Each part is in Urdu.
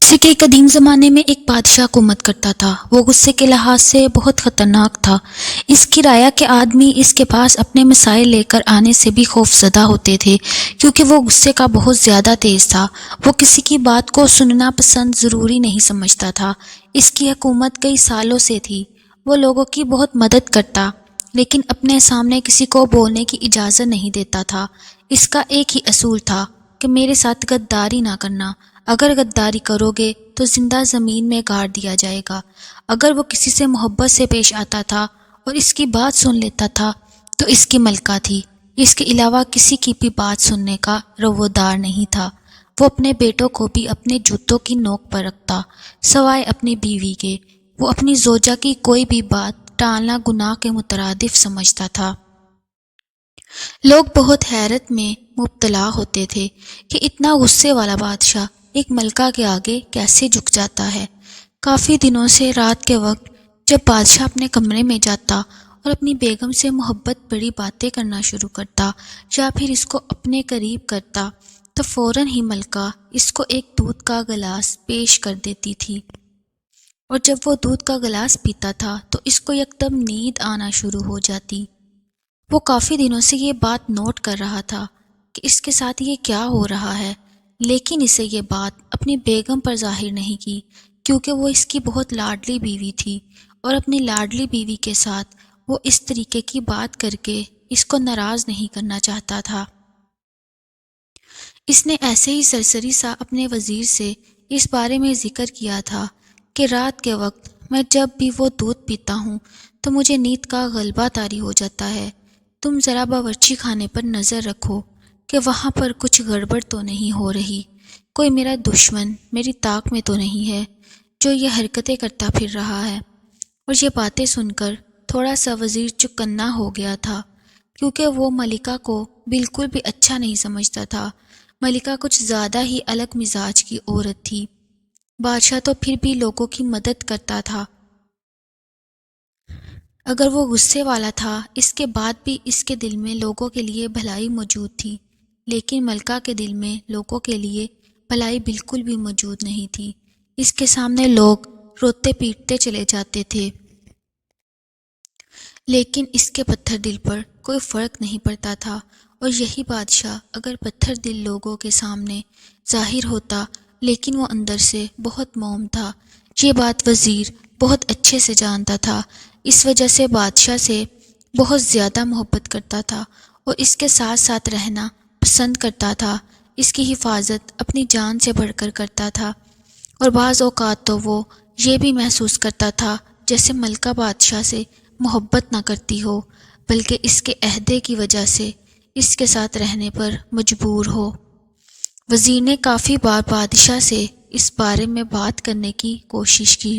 مصر کے قدیم زمانے میں ایک بادشاہ حکومت کرتا تھا۔ وہ غصے کے لحاظ سے بہت خطرناک تھا۔ اس کی رعایا کے آدمی اس کے پاس اپنے مسائل لے کر آنے سے بھی خوف زدہ ہوتے تھے، کیونکہ وہ غصے کا بہت زیادہ تیز تھا۔ وہ کسی کی بات کو سننا پسند ضروری نہیں سمجھتا تھا۔ اس کی حکومت کئی سالوں سے تھی۔ وہ لوگوں کی بہت مدد کرتا، لیکن اپنے سامنے کسی کو بولنے کی اجازت نہیں دیتا تھا۔ اس کا ایک ہی اصول تھا کہ میرے ساتھ غداری نہ کرنا۔ اگر غداری کرو گے تو زندہ زمین میں گاڑ دیا جائے گا۔ اگر وہ کسی سے محبت سے پیش آتا تھا اور اس کی بات سن لیتا تھا تو اس کی ملکہ تھی۔ اس کے علاوہ کسی کی بھی بات سننے کا روادار نہیں تھا۔ وہ اپنے بیٹوں کو بھی اپنے جوتوں کی نوک پر رکھتا، سوائے اپنی بیوی کے۔ وہ اپنی زوجہ کی کوئی بھی بات ٹالنا گناہ کے مترادف سمجھتا تھا۔ لوگ بہت حیرت میں مبتلا ہوتے تھے کہ اتنا غصے والا بادشاہ ایک ملکہ کے آگے کیسے جھک جاتا ہے۔ کافی دنوں سے رات کے وقت جب بادشاہ اپنے کمرے میں جاتا اور اپنی بیگم سے محبت بڑی باتیں کرنا شروع کرتا یا پھر اس کو اپنے قریب کرتا تو فوراً ہی ملکہ اس کو ایک دودھ کا گلاس پیش کر دیتی تھی، اور جب وہ دودھ کا گلاس پیتا تھا تو اس کو یکدم نیند آنا شروع ہو جاتی۔ وہ کافی دنوں سے یہ بات نوٹ کر رہا تھا کہ اس کے ساتھ یہ کیا ہو رہا ہے، لیکن اسے یہ بات اپنی بیگم پر ظاہر نہیں کی، کیونکہ وہ اس کی بہت لاڈلی بیوی تھی، اور اپنی لاڈلی بیوی کے ساتھ وہ اس طریقے کی بات کر کے اس کو ناراض نہیں کرنا چاہتا تھا۔ اس نے ایسے ہی سرسری سا اپنے وزیر سے اس بارے میں ذکر کیا تھا کہ رات کے وقت میں جب بھی وہ دودھ پیتا ہوں تو مجھے نیند کا غلبہ طاری ہو جاتا ہے۔ تم ذرا باورچی خانے پر نظر رکھو کہ وہاں پر کچھ گڑبڑ تو نہیں ہو رہی۔ کوئی میرا دشمن میری طاق میں تو نہیں ہے جو یہ حرکتیں کرتا پھر رہا ہے۔ اور یہ باتیں سن کر تھوڑا سا وزیر چکنا ہو گیا تھا، کیونکہ وہ ملکہ کو بالکل بھی اچھا نہیں سمجھتا تھا۔ ملکہ کچھ زیادہ ہی الگ مزاج کی عورت تھی۔ بادشاہ تو پھر بھی لوگوں کی مدد کرتا تھا۔ اگر وہ غصے والا تھا، اس کے بعد بھی اس کے دل میں لوگوں کے لیے بھلائی موجود تھی، لیکن ملکہ کے دل میں لوگوں کے لیے بھلائی بالکل بھی موجود نہیں تھی۔ اس کے سامنے لوگ روتے پیٹتے چلے جاتے تھے، لیکن اس کے پتھر دل پر کوئی فرق نہیں پڑتا تھا۔ اور یہی بادشاہ اگر پتھر دل لوگوں کے سامنے ظاہر ہوتا، لیکن وہ اندر سے بہت موم تھا۔ یہ بات وزیر بہت اچھے سے جانتا تھا۔ اس وجہ سے بادشاہ سے بہت زیادہ محبت کرتا تھا اور اس کے ساتھ ساتھ رہنا پسند کرتا تھا۔ اس کی حفاظت اپنی جان سے بڑھ کر کرتا تھا، اور بعض اوقات تو وہ یہ بھی محسوس کرتا تھا جیسے ملکہ بادشاہ سے محبت نہ کرتی ہو، بلکہ اس کے عہدے کی وجہ سے اس کے ساتھ رہنے پر مجبور ہو۔ وزیر نے کافی بار بادشاہ سے اس بارے میں بات کرنے کی کوشش کی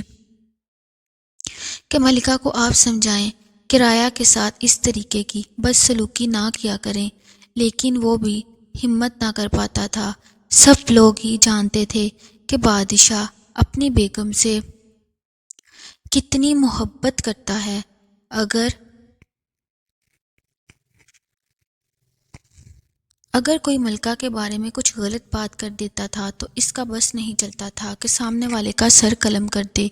کہ ملکہ کو آپ سمجھائیں کہ رعایا کے ساتھ اس طریقے کی بدسلوکی نہ کیا کریں، لیکن وہ بھی ہمت نہ کر پاتا تھا۔ سب لوگ ہی جانتے تھے کہ بادشاہ اپنی بیگم سے کتنی محبت کرتا ہے۔ اگر کوئی ملکہ کے بارے میں کچھ غلط بات کر دیتا تھا تو اس کا بس نہیں چلتا تھا کہ سامنے والے کا سر قلم کر دے۔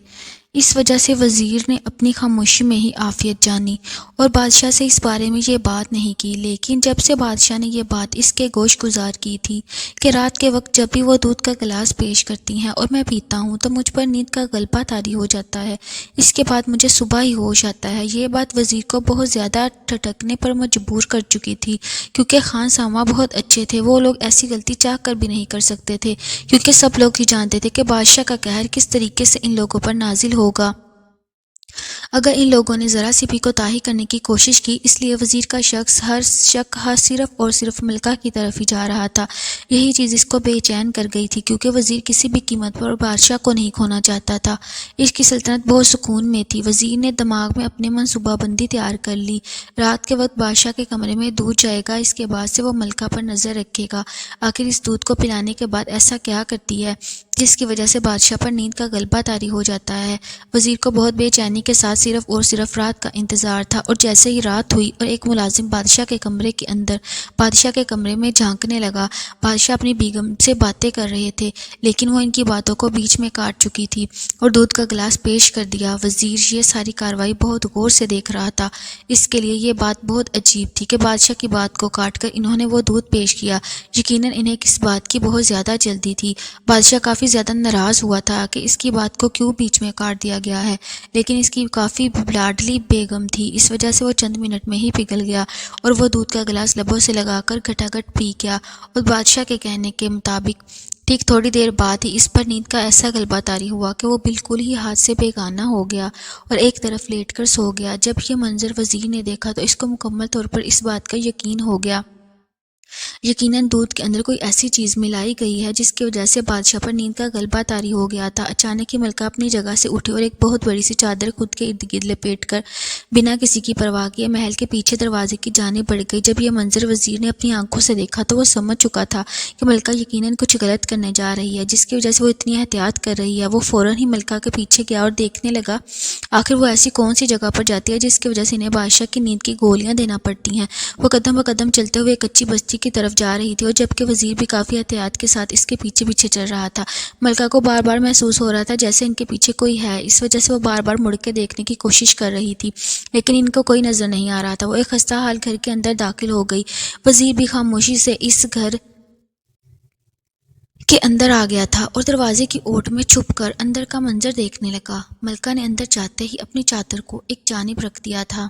اس وجہ سے وزیر نے اپنی خاموشی میں ہی عافیت جانی اور بادشاہ سے اس بارے میں یہ بات نہیں کی۔ لیکن جب سے بادشاہ نے یہ بات اس کے گوش گزار کی تھی کہ رات کے وقت جب بھی وہ دودھ کا گلاس پیش کرتی ہیں اور میں پیتا ہوں تو مجھ پر نیند کا غلبہ طاری ہو جاتا ہے، اس کے بعد مجھے صبح ہی ہوش آتا ہے، یہ بات وزیر کو بہت زیادہ ٹھٹکنے پر مجبور کر چکی تھی، کیونکہ خان سامہ بہت اچھے تھے۔ وہ لوگ ایسی غلطی چاہ کر بھی نہیں کر سکتے تھے، کیونکہ سب لوگ ہی جانتے تھے کہ بادشاہ کا قہر کس طریقے سے ان لوگوں پر نازل ہوگا اگر ان لوگوں نے ذرا سی بھی کوتاہی کرنے کی کوشش کی۔ اس لیے وزیر کا ہر شک صرف اور صرف ملکہ کی طرف ہی جا رہا تھا۔ یہی چیز اس کو بے چین کر گئی تھی، کیونکہ وزیر کسی بھی قیمت پر بادشاہ کو نہیں کھونا چاہتا تھا۔ اس کی سلطنت بہت سکون میں تھی۔ وزیر نے دماغ میں اپنی منصوبہ بندی تیار کر لی۔ رات کے وقت بادشاہ کے کمرے میں دودھ جائے گا، اس کے بعد سے وہ ملکہ پر نظر رکھے گا۔ آخر اس دودھ کو پلانے کے بعد ایسا کیا کرتی ہے جس کی وجہ سے بادشاہ پر نیند کا غلبہ طاری ہو جاتا ہے۔ وزیر کو بہت بے چینی کے ساتھ صرف اور صرف رات کا انتظار تھا، اور جیسے ہی رات ہوئی اور ایک ملازم بادشاہ کے کمرے میں جھانکنے لگا، بادشاہ اپنی بیگم سے باتیں کر رہے تھے، لیکن وہ ان کی باتوں کو بیچ میں کاٹ چکی تھی اور دودھ کا گلاس پیش کر دیا۔ وزیر یہ ساری کارروائی بہت غور سے دیکھ رہا تھا۔ اس کے لیے یہ بات بہت عجیب تھی کہ بادشاہ کی بات کو کاٹ کر انہوں نے وہ دودھ پیش کیا۔ یقیناً انہیں کس بات کی بہت زیادہ جلدی تھی۔ بادشاہ کافی زیادہ ناراض ہوا تھا کہ اس کی بات کو کیوں بیچ میں کاٹ دیا گیا ہے، لیکن اس کی کافی لاڈلی بیگم تھی، اس وجہ سے وہ چند منٹ میں ہی پگھل گیا اور وہ دودھ کا گلاس لبوں سے لگا کر گھٹا گھٹ پی گیا، اور بادشاہ کے کہنے کے مطابق ٹھیک تھوڑی دیر بعد ہی اس پر نیند کا ایسا غلبہ طاری ہوا کہ وہ بالکل ہی ہاتھ سے بیگانہ ہو گیا اور ایک طرف لیٹ کر سو گیا۔ جب یہ منظر وزیر نے دیکھا تو اس کو مکمل طور پر اس بات کا یقین ہو گیا۔ یقیناً دودھ کے اندر کوئی ایسی چیز ملائی گئی ہے جس کی وجہ سے بادشاہ پر نیند کا غلبہ طاری ہو گیا تھا۔ اچانک ہی ملکہ اپنی جگہ سے اٹھی اور ایک بہت بڑی سی چادر خود کے ارد گرد لپیٹ کر بنا کسی کی پرواہ کیے محل کے پیچھے دروازے کی جانب بڑھ گئی۔ جب یہ منظر وزیر نے اپنی آنکھوں سے دیکھا تو وہ سمجھ چکا تھا کہ ملکہ یقیناً کچھ غلط کرنے جا رہی ہے، جس کی وجہ سے وہ اتنی احتیاط کر رہی ہے۔ وہ فوراً ہی ملکہ کے پیچھے گیا اور دیکھنے لگا آخر وہ ایسی کون سی جگہ پر جاتی ہے جس کی وجہ سے انہیں بادشاہ کی نیند کی گولیاں دینا پڑتی ہیں۔ وہ قدم بقدم چلتے ہوئے ایک کچی بستی کی طرف جا رہی تھی، اور جبکہ وزیر بھی کافی احتیاط کے ساتھ اس کے پیچھے پیچھے چل رہا تھا۔ ملکہ کو بار بار محسوس ہو رہا تھا جیسے ان کے پیچھے کوئی ہے، اس وجہ سے وہ بار بار مڑ کے دیکھنے کی کوشش کر رہی تھی، لیکن ان کو کوئی نظر نہیں آ رہا تھا۔ وہ ایک خستہ حال گھر کے اندر داخل ہو گئی۔ وزیر بھی خاموشی سے اس گھر کے اندر آ گیا تھا اور دروازے کی اوٹ میں چھپ کر اندر کا منظر دیکھنے لگا۔ ملکہ نے اندر جاتے ہی اپنی چادر کو ایک جانب رکھ دیا تھا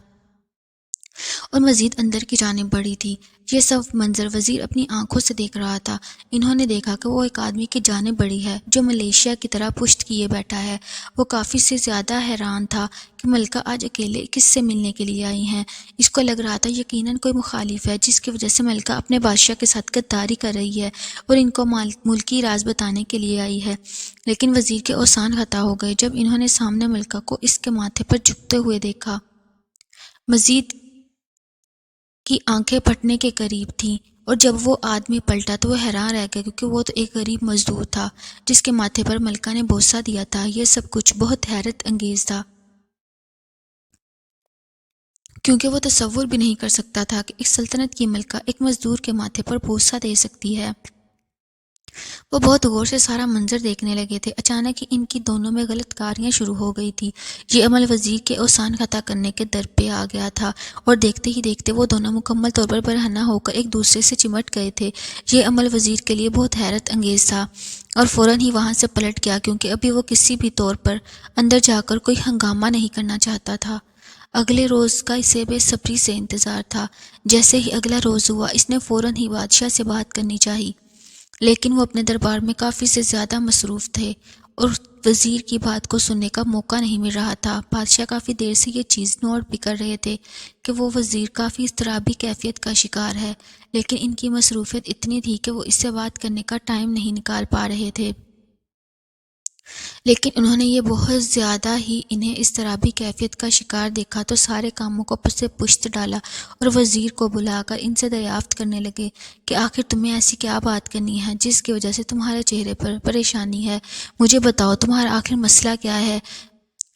اور مزید اندر کی جانب بڑھی تھی۔ یہ سب منظر وزیر اپنی آنکھوں سے دیکھ رہا تھا۔ انہوں نے دیکھا کہ وہ ایک آدمی کی جانب بڑھی ہے جو ملیشیا کی طرح پشت کیے بیٹھا ہے۔ وہ کافی سے زیادہ حیران تھا کہ ملکہ آج اکیلے کس سے ملنے کے لیے آئی ہیں۔ اس کو لگ رہا تھا یقیناً کوئی مخالف ہے جس کی وجہ سے ملکہ اپنے بادشاہ کے ساتھ غداری کر رہی ہے اور ان کو ملکی راز بتانے کے لیے آئی ہے۔ لیکن وزیر کے اوسان خطا ہو گئے جب انہوں نے سامنے ملکہ کو اس کے ماتھے پر جھکتے ہوئے دیکھا۔ مزید کی آنکھیں پھٹنے کے قریب تھیں، اور جب وہ آدمی پلٹا تو وہ حیران رہ گیا کیونکہ وہ تو ایک غریب مزدور تھا جس کے ماتھے پر ملکہ نے بوسہ دیا تھا۔ یہ سب کچھ بہت حیرت انگیز تھا کیونکہ وہ تصور بھی نہیں کر سکتا تھا کہ ایک سلطنت کی ملکہ ایک مزدور کے ماتھے پر بوسہ دے سکتی ہے۔ وہ بہت غور سے سارا منظر دیکھنے لگے تھے۔ اچانک ہی ان کی دونوں میں غلط کاریاں شروع ہو گئی تھی۔ یہ عمل وزیر کے اوسان خطا کرنے کے در پہ آ گیا تھا، اور دیکھتے ہی دیکھتے وہ دونوں مکمل طور پر برہنہ ہو کر ایک دوسرے سے چمٹ گئے تھے۔ یہ عمل وزیر کے لیے بہت حیرت انگیز تھا اور فوراً ہی وہاں سے پلٹ گیا کیونکہ ابھی وہ کسی بھی طور پر اندر جا کر کوئی ہنگامہ نہیں کرنا چاہتا تھا۔ اگلے روز کا اسے بے صبری سے انتظار تھا۔ جیسے ہی اگلا روز ہوا اس نے فوراً ہی بادشاہ سے بات کرنی چاہی، لیکن وہ اپنے دربار میں کافی سے زیادہ مصروف تھے اور وزیر کی بات کو سننے کا موقع نہیں مل رہا تھا۔ بادشاہ کافی دیر سے یہ چیز نوٹ بھی کر رہے تھے کہ وہ وزیر کافی اضطرابی کیفیت کا شکار ہے، لیکن ان کی مصروفیت اتنی تھی کہ وہ اس سے بات کرنے کا ٹائم نہیں نکال پا رہے تھے۔ لیکن انہوں نے یہ بہت زیادہ ہی انہیں اضطرابی کیفیت کا شکار دیکھا تو سارے کاموں کو سے پشت ڈالا اور وزیر کو بلا کر ان سے دریافت کرنے لگے کہ آخر تمہیں ایسی کیا بات کرنی ہے جس کی وجہ سے تمہارے چہرے پر پریشانی ہے، مجھے بتاؤ تمہارا آخر مسئلہ کیا ہے۔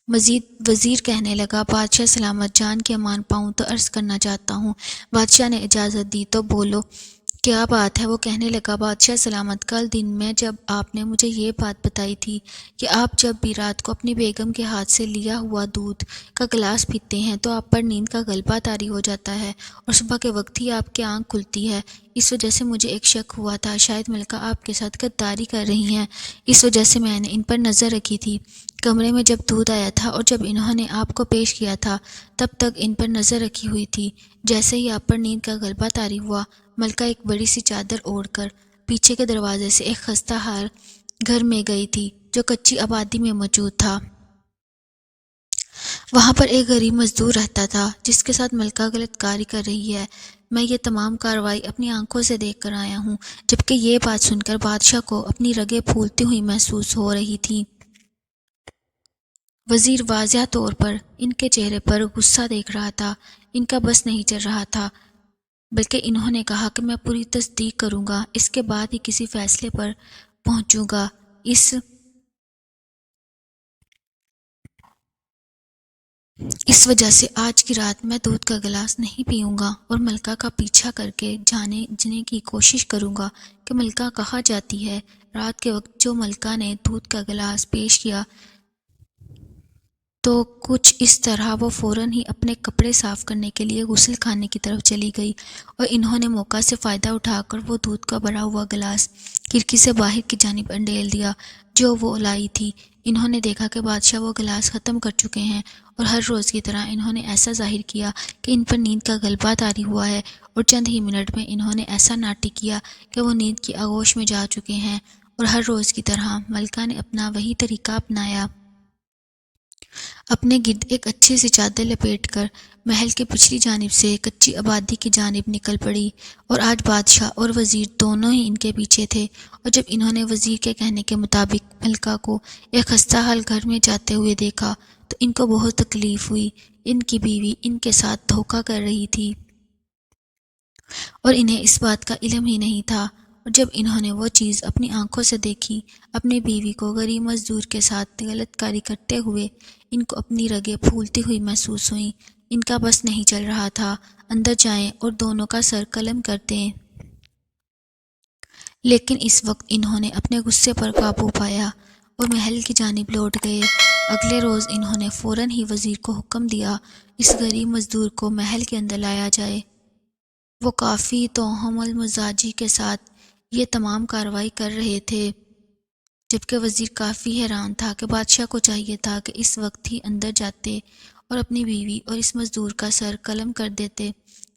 مزید وزیر کہنے لگا، بادشاہ سلامت جان کے امان پاؤں تو عرض کرنا چاہتا ہوں۔ بادشاہ نے اجازت دی تو بولو کیا بات ہے۔ وہ کہنے لگا، بادشاہ سلامت، کل دن میں جب آپ نے مجھے یہ بات بتائی تھی کہ آپ جب بھی رات کو اپنی بیگم کے ہاتھ سے لیا ہوا دودھ کا گلاس پیتے ہیں تو آپ پر نیند کا غلبہ طاری ہو جاتا ہے اور صبح کے وقت ہی آپ کی آنکھ کھلتی ہے، اس وجہ سے مجھے ایک شک ہوا تھا شاید ملکہ آپ کے ساتھ غداری کر رہی ہیں، اس وجہ سے میں نے ان پر نظر رکھی تھی۔ کمرے میں جب دودھ آیا تھا اور جب انہوں نے آپ کو پیش کیا تھا تب تک ان پر نظر رکھی ہوئی تھی۔ جیسے ہی آپ پر نیند کا غلبہ طاری ہوا، ملکہ ایک بڑی سی چادر اوڑھ کر پیچھے کے دروازے سے ایک خستہ حال گھر میں گئی تھی جو کچی آبادی میں موجود تھا۔ وہاں پر ایک غریب مزدور رہتا تھا جس کے ساتھ ملکہ غلط کاری کر رہی ہے۔ میں یہ تمام کارروائی اپنی آنکھوں سے دیکھ کر آیا ہوں۔ جبکہ یہ بات سن کر بادشاہ کو اپنی رگیں پھولتی ہوئی محسوس ہو رہی تھیں۔ وزیر واضح طور پر ان کے چہرے پر غصہ دیکھ رہا تھا۔ ان کا بس نہیں چل رہا تھا، بلکہ انہوں نے کہا کہ میں پوری تصدیق کروں گا، اس کے بعد ہی کسی فیصلے پر پہنچوں گا۔ اس وجہ سے آج کی رات میں دودھ کا گلاس نہیں پیوں گا اور ملکہ کا پیچھا کر کے جانے کی کوشش کروں گا کہ ملکہ کہاں جاتی ہے۔ رات کے وقت جو ملکہ نے دودھ کا گلاس پیش کیا تو کچھ اس طرح وہ فوراً ہی اپنے کپڑے صاف کرنے کے لیے غسل خانے کی طرف چلی گئی اور انہوں نے موقع سے فائدہ اٹھا کر وہ دودھ کا بھرا ہوا گلاس کھڑکی سے باہر کی جانب انڈیل دیا جو وہ لائی تھی۔ انہوں نے دیکھا کہ بادشاہ وہ گلاس ختم کر چکے ہیں اور ہر روز کی طرح انہوں نے ایسا ظاہر کیا کہ ان پر نیند کا غلبہ طاری ہوا ہے اور چند ہی منٹ میں انہوں نے ایسا ناٹک کیا کہ وہ نیند کی آغوش میں جا چکے ہیں اور ہر روز کی طرح ملکہ نے اپنا وہی طریقہ اپنایا۔ اپنے گرد ایک اچھی سی چادر لپیٹ کر محل کے پچھلی جانب سے کچی آبادی کی جانب نکل پڑی اور آج بادشاہ اور وزیر دونوں ہی ان کے پیچھے تھے اور جب انہوں نے وزیر کے کہنے کے مطابق ملکہ کو ایک خستہ حال گھر میں جاتے ہوئے دیکھا تو ان کو بہت تکلیف ہوئی۔ ان کی بیوی ان کے ساتھ دھوکہ کر رہی تھی اور انہیں اس بات کا علم ہی نہیں تھا، اور جب انہوں نے وہ چیز اپنی آنکھوں سے دیکھی، اپنی بیوی کو غریب مزدور کے ساتھ غلط کاری کرتے ہوئے، ان کو اپنی رگیں پھولتی ہوئی محسوس ہوئیں۔ ان کا بس نہیں چل رہا تھا اندر جائیں اور دونوں کا سر قلم کر دیں، لیکن اس وقت انہوں نے اپنے غصے پر قابو پایا اور محل کی جانب لوٹ گئے۔ اگلے روز انہوں نے فوراً ہی وزیر کو حکم دیا اس غریب مزدور کو محل کے اندر لایا جائے۔ وہ کافی توہم المزاجی کے ساتھ یہ تمام کارروائی کر رہے تھے، جبکہ وزیر کافی حیران تھا کہ بادشاہ کو چاہیے تھا کہ اس وقت ہی اندر جاتے اور اپنی بیوی اور اس مزدور کا سر قلم کر دیتے،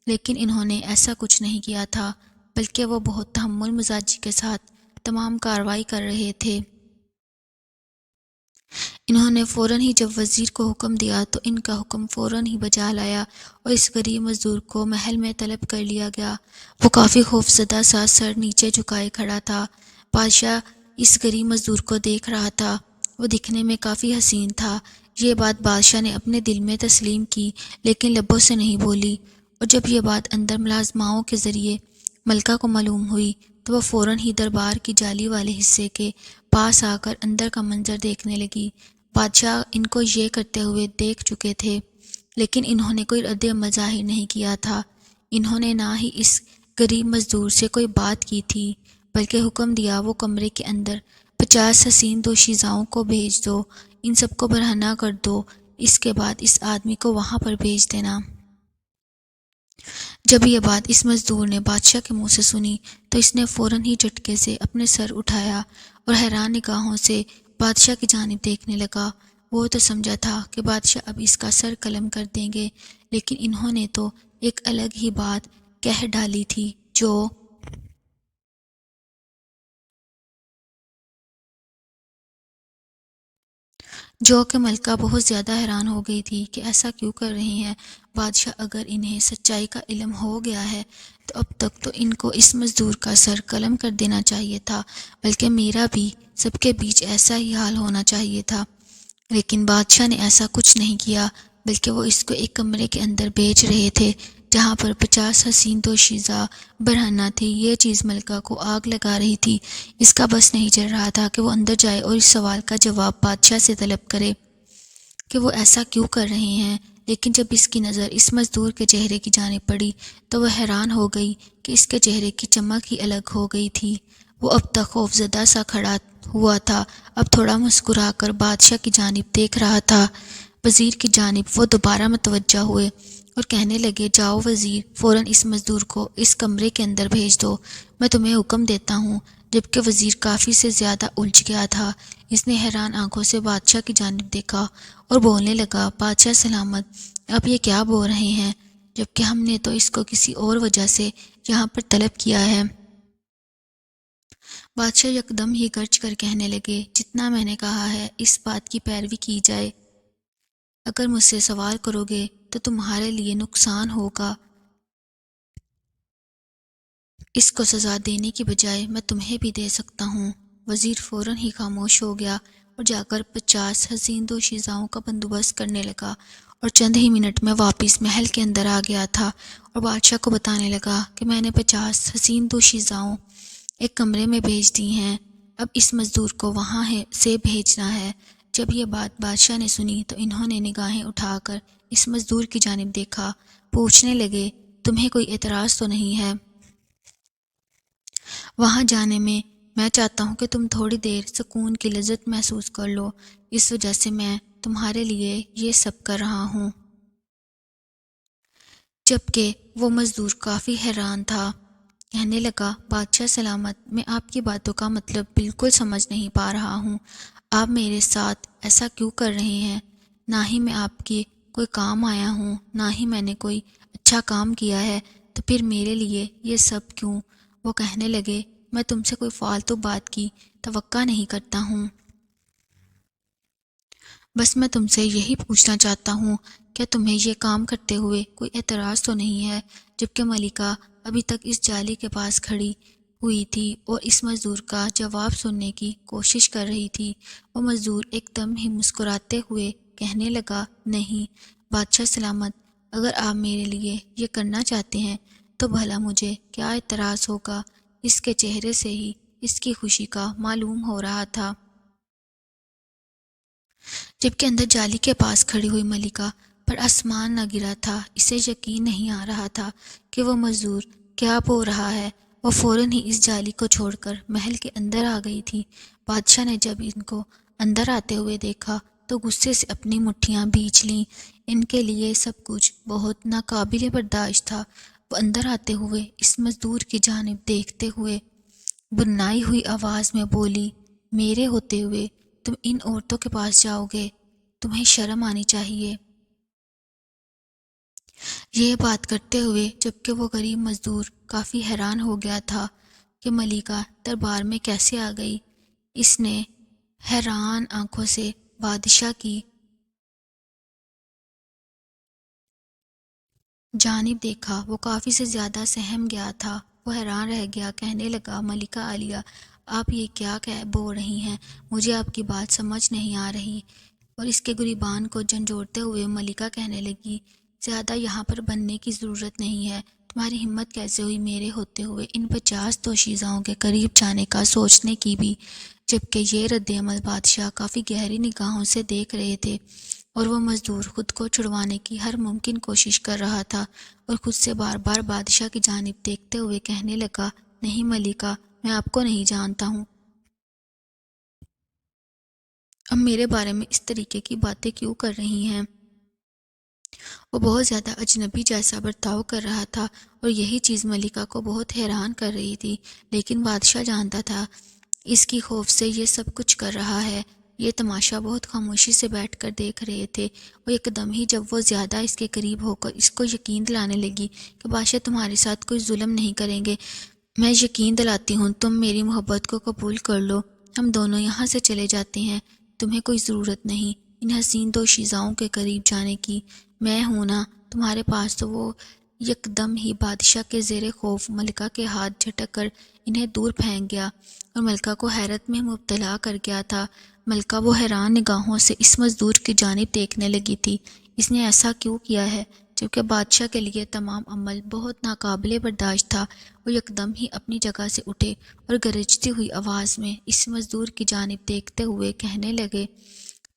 لیکن انہوں نے ایسا کچھ نہیں کیا تھا، بلکہ وہ بہت تحمل مزاجی کے ساتھ تمام کارروائی کر رہے تھے۔ انہوں نے فوراً ہی جب وزیر کو حکم دیا تو ان کا حکم فوراً ہی بجا لایا اور اس غریب مزدور کو محل میں طلب کر لیا گیا۔ وہ کافی خوفزدہ سا سر نیچے جھکائے کھڑا تھا۔ بادشاہ اس غریب مزدور کو دیکھ رہا تھا۔ وہ دکھنے میں کافی حسین تھا۔ یہ بات بادشاہ نے اپنے دل میں تسلیم کی لیکن لبوں سے نہیں بولی، اور جب یہ بات اندر ملازماؤں کے ذریعے ملکہ کو معلوم ہوئی تو وہ فوراً ہی دربار کی جالی والے حصے کے پاس آ کر اندر کا منظر دیکھنے لگی۔ بادشاہ ان کو یہ کرتے ہوئے دیکھ چکے تھے لیکن انہوں نے کوئی رد عمل ظاہر نہیں کیا تھا۔ انہوں نے نہ ہی اس غریب مزدور سے کوئی بات کی تھی بلکہ حکم دیا وہ کمرے کے اندر 50 حسین دوشیزاؤں کو بھیج دو، ان سب کو برہنہ کر دو، اس کے بعد اس آدمی کو وہاں پر بھیج دینا۔ جب یہ بات اس مزدور نے بادشاہ کے منہ سے سنی تو اس نے فوراً ہی جھٹکے سے اپنے سر اٹھایا اور حیران نگاہوں سے بادشاہ کی جانب دیکھنے لگا۔ وہ تو سمجھا تھا کہ بادشاہ اب اس کا سر قلم کر دیں گے، لیکن انہوں نے تو ایک الگ ہی بات کہہ ڈالی تھی جو کہ ملکہ بہت زیادہ حیران ہو گئی تھی کہ ایسا کیوں کر رہے ہیں بادشاہ۔ اگر انہیں سچائی کا علم ہو گیا ہے تو اب تک تو ان کو اس مزدور کا سر قلم کر دینا چاہیے تھا، بلکہ میرا بھی سب کے بیچ ایسا ہی حال ہونا چاہیے تھا۔ لیکن بادشاہ نے ایسا کچھ نہیں کیا، بلکہ وہ اس کو ایک کمرے کے اندر بھیج رہے تھے جہاں پر 50 حسین دوشیزہ برہنہ تھی۔ یہ چیز ملکہ کو آگ لگا رہی تھی۔ اس کا بس نہیں چل رہا تھا کہ وہ اندر جائے اور اس سوال کا جواب بادشاہ سے طلب کرے کہ وہ ایسا کیوں کر رہے ہیں، لیکن جب اس کی نظر اس مزدور کے چہرے کی جانب پڑی تو وہ حیران ہو گئی کہ اس کے چہرے کی چمک ہی الگ ہو گئی تھی۔ وہ اب تک خوفزدہ سا کھڑا ہوا تھا، اب تھوڑا مسکرا کر بادشاہ کی جانب دیکھ رہا تھا۔ وزیر کی جانب وہ دوبارہ متوجہ ہوئے اور کہنے لگے، جاؤ وزیر، فوراً اس مزدور کو اس کمرے کے اندر بھیج دو، میں تمہیں حکم دیتا ہوں۔ جبکہ وزیر کافی سے زیادہ الجھ گیا تھا، اس نے حیران آنکھوں سے بادشاہ کی جانب دیکھا اور بولنے لگا، بادشاہ سلامت، آپ یہ کیا بول رہے ہیں، جبکہ ہم نے تو اس کو کسی اور وجہ سے یہاں پر طلب کیا ہے۔ بادشاہ یکدم ہی گرج کر کہنے لگے، جتنا میں نے کہا ہے اس بات کی پیروی کی جائے۔ اگر مجھ سے سوال کرو گے تو تمہارے لیے نقصان ہوگا، اس کو سزا دینے کی بجائے میں تمہیں بھی دے سکتا ہوں۔ وزیر فوراً ہی خاموش ہو گیا اور جا کر 50 حسین دوشیزاؤں کا بندوبست کرنے لگا اور چند ہی منٹ میں واپس محل کے اندر آ گیا تھا اور بادشاہ کو بتانے لگا کہ میں نے 50 حسین دوشیزاؤں ایک کمرے میں بھیج دی ہیں۔ اب اس مزدور کو وہاں سے بھیجنا ہے۔ جب یہ بات بادشاہ نے سنی تو انہوں نے نگاہیں اٹھا کر اس مزدور کی جانب دیکھا، پوچھنے لگے تمہیں کوئی اعتراض تو نہیں ہے وہاں جانے میں چاہتا ہوں کہ تم تھوڑی دیر سکون کی لذت محسوس کر لو، اس وجہ سے میں تمہارے لیے یہ سب کر رہا ہوں۔ جبکہ وہ مزدور کافی حیران تھا، کہنے لگا بادشاہ سلامت، میں آپ کی باتوں کا مطلب بالکل سمجھ نہیں پا رہا ہوں۔ آپ میرے ساتھ ایسا کیوں کر رہے ہیں؟ نہ ہی میں آپ کے کوئی کام آیا ہوں، نہ ہی میں نے کوئی اچھا کام کیا ہے، تو پھر میرے لیے یہ سب کیوں؟ وہ کہنے لگے میں تم سے کوئی فالتو بات کی توقع نہیں کرتا ہوں، بس میں تم سے یہی پوچھنا چاہتا ہوں کیا تمہیں یہ کام کرتے ہوئے کوئی اعتراض تو نہیں ہے؟ جبکہ ملکہ ابھی تک اس جالی کے پاس کھڑی ہوئی تھی اور اس مزدور کا جواب سننے کی کوشش کر رہی تھی۔ وہ مزدور ایک دم ہی مسکراتے ہوئے کہنے لگا نہیں بادشاہ سلامت، اگر آپ میرے لیے یہ کرنا چاہتے ہیں تو بھلا مجھے کیا اعتراض ہوگا؟ اس کے چہرے سے ہی اس کی خوشی کا معلوم ہو رہا تھا، جبکہ اندر جالی کے پاس کھڑی ہوئی ملکہ پر آسمان نہ گرا تھا۔ اسے یقین نہیں آ رہا تھا کہ وہ مزدور کیا بول رہا ہے۔ وہ فوراً ہی اس جالی کو چھوڑ کر محل کے اندر آ گئی تھی۔ بادشاہ نے جب ان کو اندر آتے ہوئے دیکھا تو غصے سے اپنی مٹھیاں بھینچ لیں۔ ان کے لیے سب کچھ بہت ناقابل برداشت تھا۔ وہ اندر آتے ہوئے اس مزدور کی جانب دیکھتے ہوئے بنائی ہوئی آواز میں بولی میرے ہوتے ہوئے تم ان عورتوں کے پاس جاؤ گے؟ تمہیں شرم آنی چاہیے۔ یہ بات کرتے ہوئے جبکہ وہ غریب مزدور کافی حیران ہو گیا تھا کہ ملکہ دربار میں کیسے آ گئی، اس نے حیران آنکھوں سے بادشاہ کی جانب دیکھا۔ وہ کافی سے زیادہ سہم گیا تھا، وہ حیران رہ گیا، کہنے لگا ملکہ عالیہ آپ یہ کیا بول رہی ہیں؟ مجھے آپ کی بات سمجھ نہیں آ رہی۔ اور اس کے گریبان کو جھنجھوڑتے ہوئے ملکہ کہنے لگی زیادہ یہاں پر بننے کی ضرورت نہیں ہے۔ تمہاری ہمت کیسے ہوئی میرے ہوتے ہوئے ان 50 دوشیزاؤں کے قریب جانے کا، سوچنے کی بھی؟ جبکہ یہ رد عمل بادشاہ کافی گہری نگاہوں سے دیکھ رہے تھے اور وہ مزدور خود کو چھڑوانے کی ہر ممکن کوشش کر رہا تھا اور خود سے بار بار بادشاہ کی جانب دیکھتے ہوئے کہنے لگا نہیں ملکہ، میں آپ کو نہیں جانتا ہوں، اب میرے بارے میں اس طریقے کی باتیں کیوں کر رہی ہیں؟ وہ بہت زیادہ اجنبی جیسا برتاؤ کر رہا تھا اور یہی چیز ملکہ کو بہت حیران کر رہی تھی، لیکن بادشاہ جانتا تھا اس کی خوف سے یہ سب کچھ کر رہا ہے۔ یہ تماشا بہت خاموشی سے بیٹھ کر دیکھ رہے تھے اور ایک دم ہی جب وہ زیادہ اس کے قریب ہو کر اس کو یقین دلانے لگی کہ بادشاہ تمہارے ساتھ کوئی ظلم نہیں کریں گے، میں یقین دلاتی ہوں تم میری محبت کو قبول کر لو، ہم دونوں یہاں سے چلے جاتے ہیں، تمہیں کوئی ضرورت نہیں ان حسین دوشیزاؤں کے قریب جانے کی، میں ہوں نا تمہارے پاس۔ تو وہ یکدم ہی بادشاہ کے زیر خوف ملکہ کے ہاتھ جھٹک کر انہیں دور پھینک گیا اور ملکہ کو حیرت میں مبتلا کر گیا تھا۔ ملکہ وہ حیران نگاہوں سے اس مزدور کی جانب دیکھنے لگی تھی، اس نے ایسا کیوں کیا ہے؟ جبکہ بادشاہ کے لیے تمام عمل بہت ناقابل برداشت تھا۔ وہ یکدم ہی اپنی جگہ سے اٹھے اور گرجتی ہوئی آواز میں اس مزدور کی جانب دیکھتے ہوئے کہنے لگے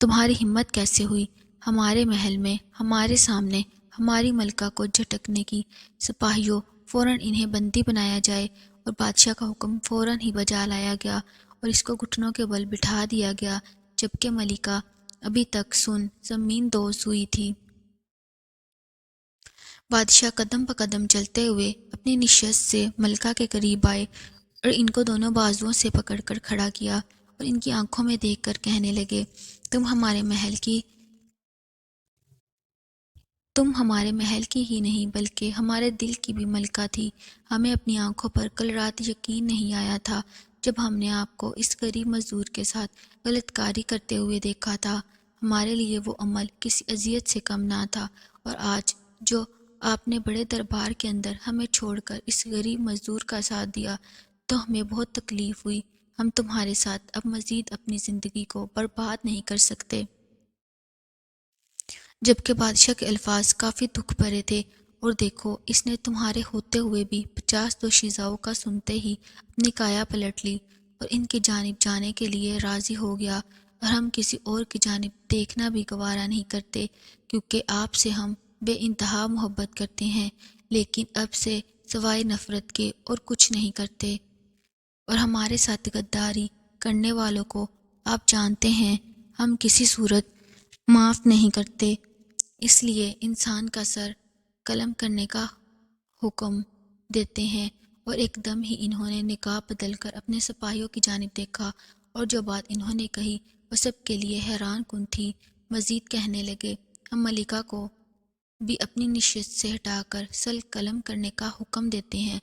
تمہاری ہمت کیسے ہوئی ہمارے محل میں ہمارے سامنے ہماری ملکہ کو جھٹکنے کی؟ سپاہیوں فوراً انہیں بندی بنایا جائے۔ اور بادشاہ کا حکم فوراً ہی بجا لایا گیا اور اس کو گھٹنوں کے بل بٹھا دیا گیا، جبکہ ملکہ ابھی تک زمین دوز ہوئی تھی۔ بادشاہ قدم بہ قدم چلتے ہوئے اپنی نشست سے ملکہ کے قریب آئے اور ان کو دونوں بازوؤں سے پکڑ کر کھڑا کیا اور ان کی آنکھوں میں دیکھ کر کہنے لگے تم ہمارے محل کی ہی نہیں بلکہ ہمارے دل کی بھی ملکہ تھی۔ ہمیں اپنی آنکھوں پر کل رات یقین نہیں آیا تھا جب ہم نے آپ کو اس غریب مزدور کے ساتھ غلط کاری کرتے ہوئے دیکھا تھا۔ ہمارے لیے وہ عمل کسی اذیت سے کم نہ تھا، اور آج جو آپ نے بڑے دربار کے اندر ہمیں چھوڑ کر اس غریب مزدور کا ساتھ دیا تو ہمیں بہت تکلیف ہوئی۔ ہم تمہارے ساتھ اب مزید اپنی زندگی کو برباد نہیں کر سکتے۔ جبکہ بادشاہ کے الفاظ کافی دکھ بھرے تھے، اور دیکھو اس نے تمہارے ہوتے ہوئے بھی 50 دوشیزاؤں کا سنتے ہی اپنی کایا پلٹ لی۔ اور ان کی جانب جانے کے لیے راضی ہو گیا، اور ہم کسی اور کی جانب دیکھنا بھی گوارا نہیں کرتے، کیونکہ آپ سے ہم بے انتہا محبت کرتے ہیں، لیکن اب سے سوائے نفرت کے اور کچھ نہیں کرتے، اور ہمارے ساتھ غداری کرنے والوں کو آپ جانتے ہیں ہم کسی صورت معاف نہیں کرتے۔ اس لیے انسان کا سر قلم کرنے کا حکم دیتے ہیں، اور ایک دم ہی انہوں نے نگاہ بدل کر اپنے سپاہیوں کی جانب دیکھا، اور جو بات انہوں نے کہی وہ سب کے لیے حیران کن تھی۔ مزید کہنے لگے، ہم ملکہ کو بھی اپنی نشست سے ہٹا کر سل قلم کرنے کا حکم دیتے ہیں،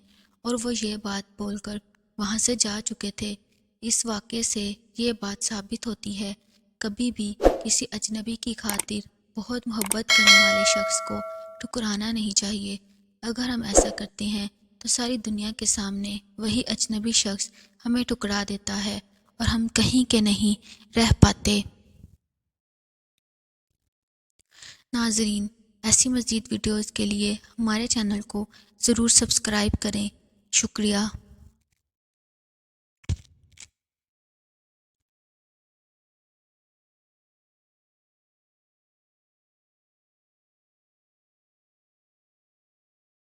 اور وہ یہ بات بول کر وہاں سے جا چکے تھے۔ اس واقعے سے یہ بات ثابت ہوتی ہے، کبھی بھی کسی اجنبی کی خاطر بہت محبت کرنے والے شخص کو ٹھکرانا نہیں چاہیے۔ اگر ہم ایسا کرتے ہیں تو ساری دنیا کے سامنے وہی اجنبی شخص ہمیں ٹکرا دیتا ہے، اور ہم کہیں کے نہیں رہ پاتے۔ ناظرین، ایسی مزید ویڈیوز کے لیے ہمارے چینل کو ضرور سبسکرائب کریں۔ شکریہ۔